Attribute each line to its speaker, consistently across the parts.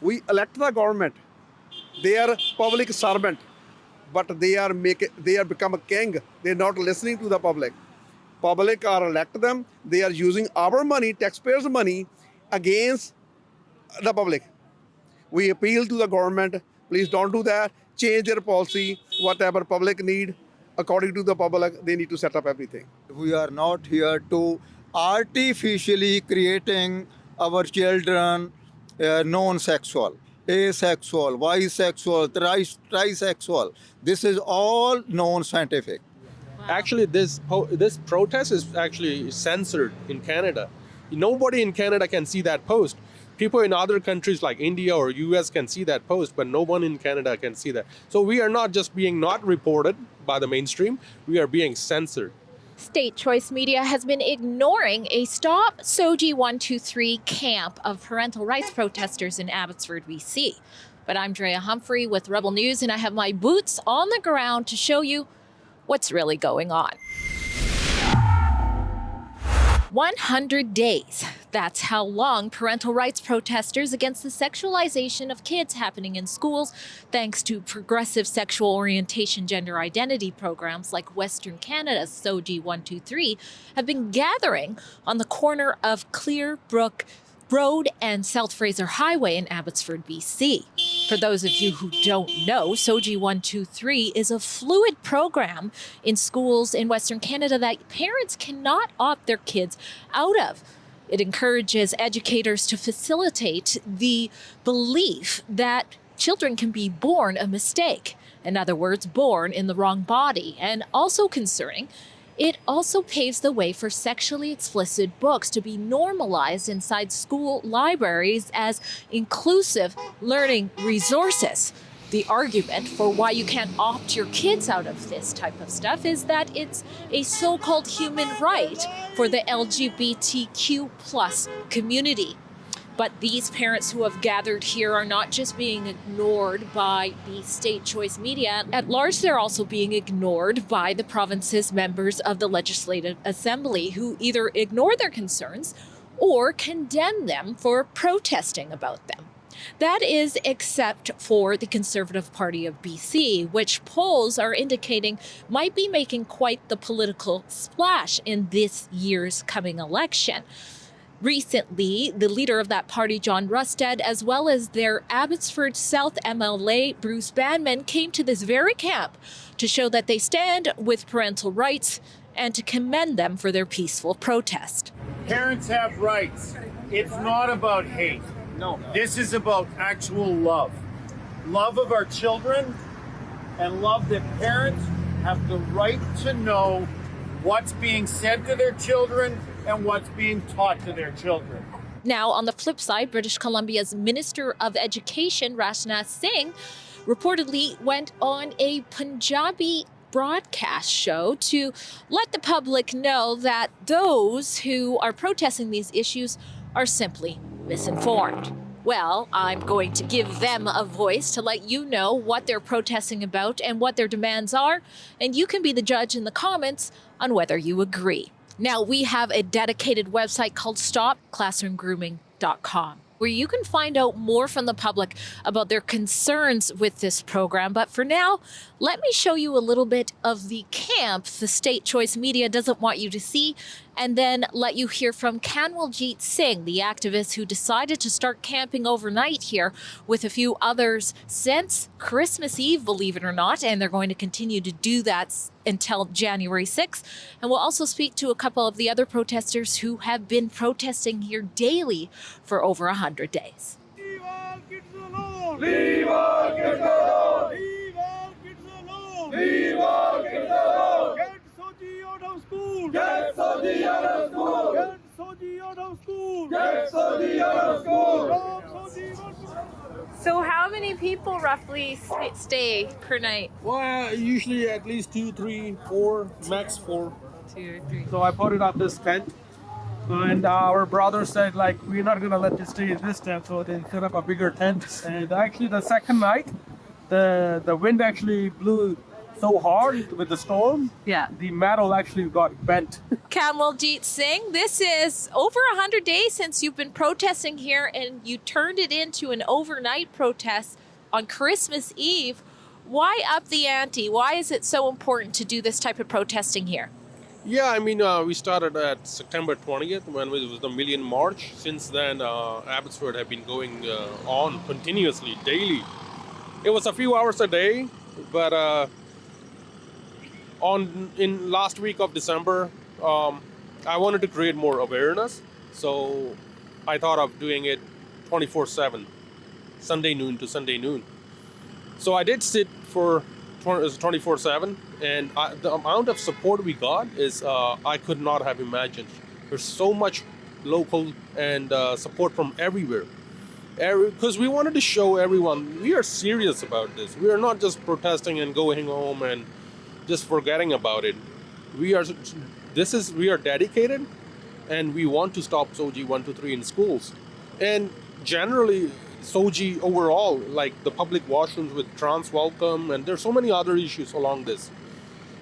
Speaker 1: We elect the government. They are public servant, but they are become a king. They're not listening to the public. Public are elect them. They are using our money, taxpayers' money, against the public. We appeal to the government, please don't do that. Change their policy, whatever public need, according to the public, they need to set up everything.
Speaker 2: We are not here to artificially creating our children non-sexual, asexual, bisexual, trisexual. This is all non-scientific.
Speaker 3: Actually, this protest is actually censored in Canada. Nobody in Canada can see that post. People in other countries like India or US can see that post, but no one in Canada can see that. So we are not just being not reported by the mainstream, we are being censored.
Speaker 4: State Choice Media has been ignoring a Stop Soji 123 camp of parental rights protesters in Abbotsford, BC. But I'm Drea Humphrey with Rebel News, and I have my boots on the ground to show you what's really going on. 100 days. That's how long parental rights protesters against the sexualization of kids happening in schools, thanks to progressive sexual orientation gender identity programs like Western Canada's SOGI 123, have been gathering on the corner of Clearbrook Road and South Fraser Highway in Abbotsford, BC. For those of you who don't know, SOGI 123 is a fluid program in schools in Western Canada that parents cannot opt their kids out of. It encourages educators to facilitate the belief that children can be born a mistake. In other words, born in the wrong body. And also concerning, it also paves the way for sexually explicit books to be normalized inside school libraries as inclusive learning resources. The argument for why you can't opt your kids out of this type of stuff is that it's a so-called human right for the LGBTQ plus community. But these parents who have gathered here are not just being ignored by the State Choice Media. At large, they're also being ignored by the province's members of the Legislative Assembly, who either ignore their concerns or condemn them for protesting about them. That is except for the Conservative Party of BC, which polls are indicating might be making quite the political splash in this year's coming election. Recently, the leader of that party, John Rustad, as well as their Abbotsford South MLA, Bruce Banman, came to this very camp to show that they stand with parental rights and to commend them for their peaceful protest.
Speaker 5: Parents have rights. It's not about hate. No. This is about actual love. Love of our children and love that parents have the right to know what's being said to their children and what's being taught to their children.
Speaker 4: Now, on the flip side, British Columbia's Minister of Education, Rajnath Singh, reportedly went on a Punjabi broadcast show to let the public know that those who are protesting these issues are simply misinformed. Well, I'm going to give them a voice to let you know what they're protesting about and what their demands are, and you can be the judge in the comments on whether you agree. Now, we have a dedicated website called StopClassroomGrooming.com, where you can find out more from the public about their concerns with this program. But for now, let me show you a little bit of the camp the State Choice Media doesn't want you to see, and then let you hear from Kanwaljit Singh, the activist who decided to start camping overnight here with a few others since Christmas Eve, believe it or not, and they're going to continue to do that until January 6th. And we'll also speak to a couple of the other protesters who have been protesting here daily for over 100 days.
Speaker 6: Leave all kids alone!
Speaker 7: Leave all kids alone!
Speaker 6: Leave all kids alone!
Speaker 7: Leave all kids alone!
Speaker 6: Get Soji out of school!
Speaker 7: Get Soji out of school!
Speaker 6: Get Soji out of school!
Speaker 7: Get Soji out of school!
Speaker 6: Stop Soji out of school!
Speaker 8: So how many people roughly stay per night?
Speaker 3: Well, usually at least 2, 3, 4, max 4.
Speaker 8: 2 or 3.
Speaker 3: So I put it on this tent. And our brother said, like, we're not going to let you stay in this tent, so they set up a bigger tent. And actually, the second night, the wind actually blew so hard with the storm,
Speaker 9: Yeah.
Speaker 3: the metal actually got bent.
Speaker 4: Kamaljeet Singh, this is over 100 days since you've been protesting here, and you turned it into an overnight protest on Christmas Eve. Why up the ante? Why is it so important to do this type of protesting here?
Speaker 3: Yeah, I mean, we started at September 20th when it was the Million March. Since then, Abbotsford have been going on continuously, daily. It was a few hours a day, but in last week of December, I wanted to create more awareness, so I thought of doing it 24/7, Sunday noon to Sunday noon. So I did sit for 24/7, and the amount of support we got is I could not have imagined. There's so much local and support from everywhere. Because we wanted to show everyone we are serious about this. We are not just protesting and going home and just forgetting about it. We are dedicated, and we want to stop SOGI 123 in schools. And generally, SOGI overall, like the public washrooms with trans welcome, and there's so many other issues along this.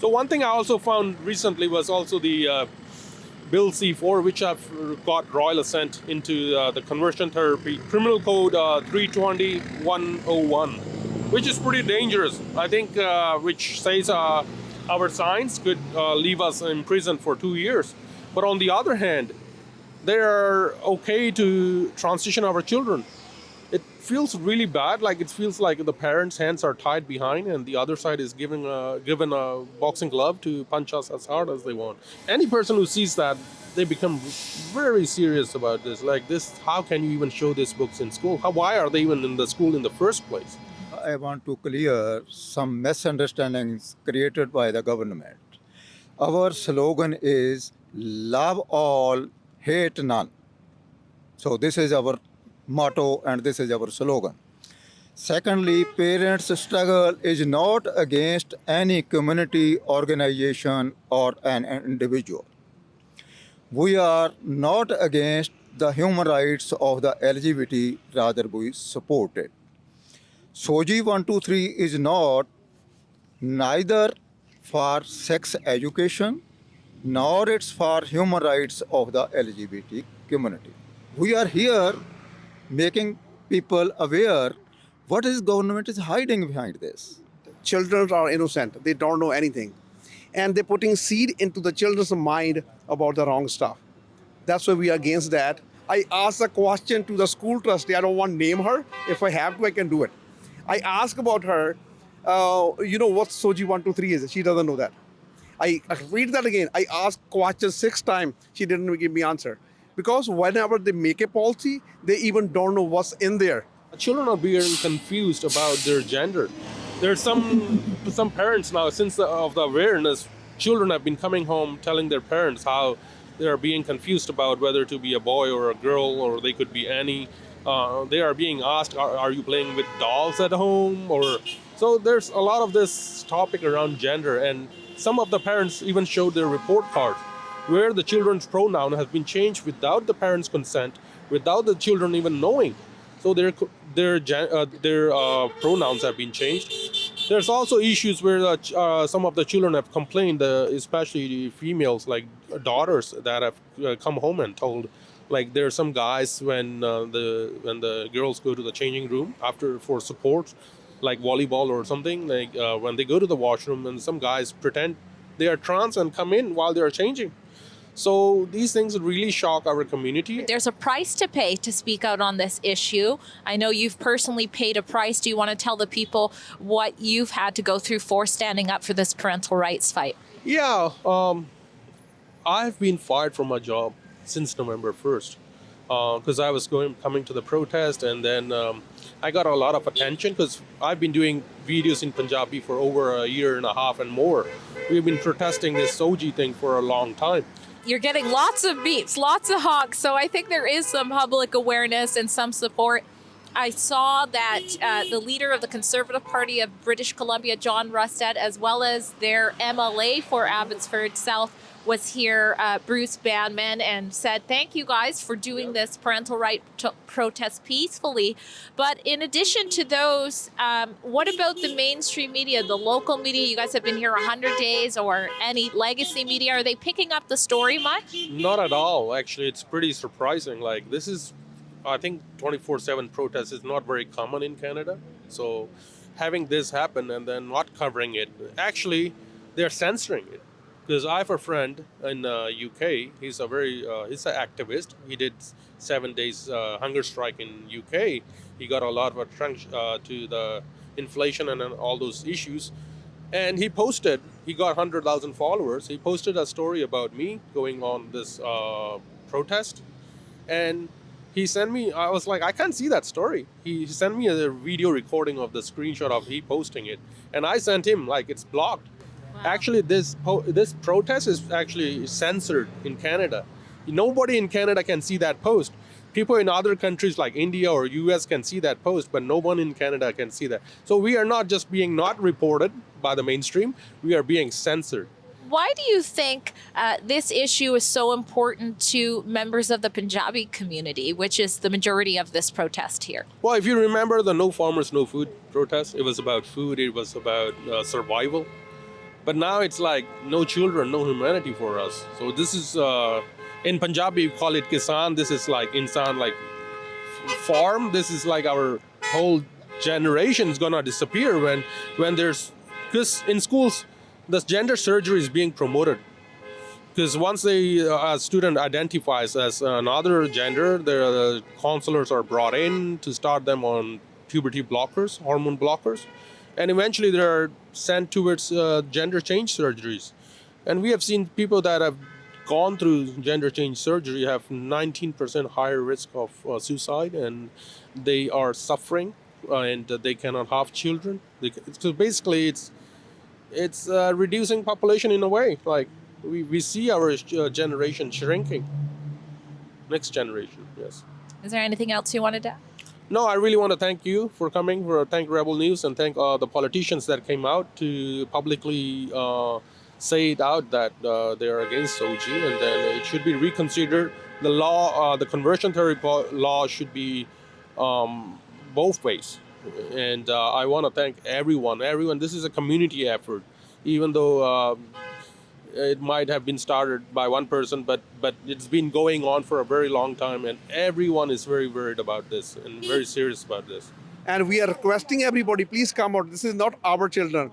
Speaker 3: So one thing I also found recently was also the Bill C4, which I've got royal assent into the conversion therapy, Criminal Code 320-101, which is pretty dangerous. I think which says our signs could leave us in prison for 2 years. But on the other hand, they're okay to transition our children. It feels really bad. Like it feels like the parents' hands are tied behind, and the other side is given a boxing glove to punch us as hard as they want. Any person who sees that, they become very serious about this. Like this, how can you even show these books in school? Why are they even in the school in the first place?
Speaker 2: I want to clear some misunderstandings created by the government. Our slogan is love all, hate none. So this is our motto and this is our slogan. Secondly, parents' struggle is not against any community, organization, or an individual. We are not against the human rights of the LGBT, rather we support it. SOGI 123 is not neither for sex education nor it's for human rights of the LGBT community. We are here making people aware what is government is hiding behind this.
Speaker 1: Children are innocent. They don't know anything. And they're putting seed into the children's mind about the wrong stuff. That's why we are against that. I asked a question to the school trustee. I don't want to name her. If I have to, I can do it. I asked about her, what SOGI 123 is. She doesn't know that. I read that again. I asked question 6 times. She didn't give me answer. Because whenever they make a policy, they even don't know what's in there.
Speaker 3: Children are being confused about their gender. There's some parents now, since of the awareness, children have been coming home telling their parents how they are being confused about whether to be a boy or a girl, or they could be any. They are being asked, are you playing with dolls at home? So there's a lot of this topic around gender, and some of the parents even showed their report card where the children's pronoun has been changed without the parents' consent, without the children even knowing. So their pronouns have been changed. There's also issues where some of the children have complained, especially the females, like daughters, that have come home and told, like there are some guys when the girls go to the changing room for support, like volleyball or something, like when they go to the washroom, and some guys pretend they are trans and come in while they are changing. So these things really shock our community.
Speaker 4: There's a price to pay to speak out on this issue. I know you've personally paid a price. Do you want to tell the people what you've had to go through for standing up for this parental rights fight?
Speaker 3: Yeah, I've been fired from my job since November 1st because I was coming to the protest, and then I got a lot of attention because I've been doing videos in Punjabi for over a year and a half and more. We've been protesting this SOGI thing for a long time.
Speaker 4: You're getting lots of beeps, lots of honks, so I think there is some public awareness and some support. I saw that the leader of the Conservative Party of British Columbia, John Rustad, as well as their MLA for Abbotsford South, was here, Bruce Banman, and said, thank you guys for doing this parental right protest peacefully. But in addition to those, what about the mainstream media, the local media? You guys have been here 100 days, or any legacy media. Are they picking up the story much?
Speaker 3: Not at all. Actually, it's pretty surprising. Like, this is, I think 24/7 protest is not very common in Canada. So having this happen and then not covering it, actually, they're censoring it. Because I have a friend in UK. He's he's an activist. He did 7 days hunger strike in UK. He got a lot of attention to the inflation and all those issues. And he got 100,000 followers. He posted a story about me going on this protest. And he sent me, I was like, I can't see that story. He sent me a video recording of the screenshot of he posting it. And I sent him, like, it's blocked. Actually, this protest is actually censored in Canada. Nobody in Canada can see that post. People in other countries like India or US can see that post, but no one in Canada can see that. So we are not just being not reported by the mainstream, we are being censored.
Speaker 4: Why do you think this issue is so important to members of the Punjabi community, which is the majority of this protest here?
Speaker 3: Well, if you remember the No Farmers, No Food protest, it was about food, it was about survival. But now it's like no children, no humanity for us. So this is, in Punjabi, we call it Kisan. This is like Insan, like farm. This is like our whole generation is gonna disappear when there's, because in schools, the gender surgery is being promoted. Because once a student identifies as another gender, the counselors are brought in to start them on puberty blockers, hormone blockers. And eventually they are sent towards gender change surgeries. And we have seen people that have gone through gender change surgery have 19% higher risk of suicide, and they are suffering and they cannot have children. So basically it's reducing population in a way. Like we see our generation shrinking. Next generation, yes.
Speaker 4: Is there anything else you wanted to add?
Speaker 3: No, I really want to thank you for coming, thank Rebel News, and thank the politicians that came out to publicly say it out that they are against OG, and then it should be reconsidered. The law, the conversion therapy law should be both ways. And I want to thank everyone. This is a community effort, even though it might have been started by one person, but it's been going on for a very long time, and everyone is very worried about this and very serious about this.
Speaker 1: And we are requesting everybody, please come out. This is not our children.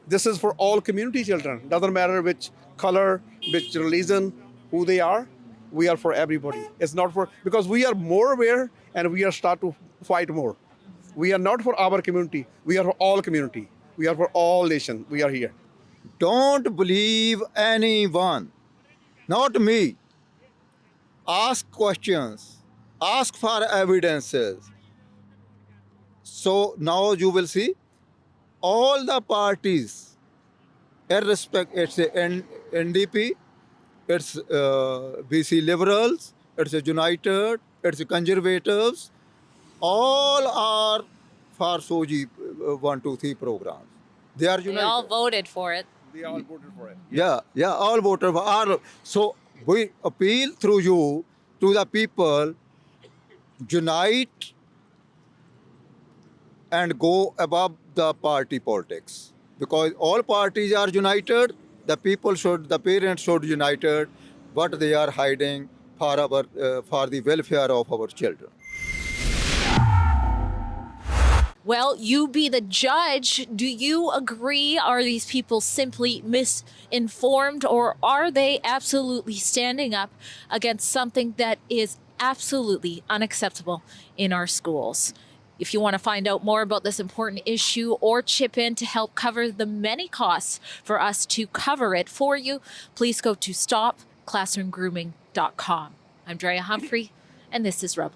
Speaker 1: This is for all community children. Doesn't matter which color, which religion, who they are. We are for everybody. It's not for, because we are more aware and we are start to fight more. We are not for our community. We are for all community. We are for all nation. We are here.
Speaker 2: Don't believe anyone, not me. Ask questions, ask for evidences. So now you will see all the parties, irrespective, it's a NDP, it's BC Liberals, it's a United, it's a Conservatives, all are for SOGI 1, 2, 3 programs. They are united.
Speaker 4: They all voted for it.
Speaker 1: They all voted for it.
Speaker 2: Yeah, all voted for all. So we appeal through you to the people, unite and go above the party politics. Because all parties are united, the parents should united what they are hiding for the welfare of our children.
Speaker 4: Well, you be the judge. Do you agree? Are these people simply misinformed, or are they absolutely standing up against something that is absolutely unacceptable in our schools? If you want to find out more about this important issue or chip in to help cover the many costs for us to cover it for you, please go to stopclassroomgrooming.com. I'm Drea Humphrey, and this is Rebel.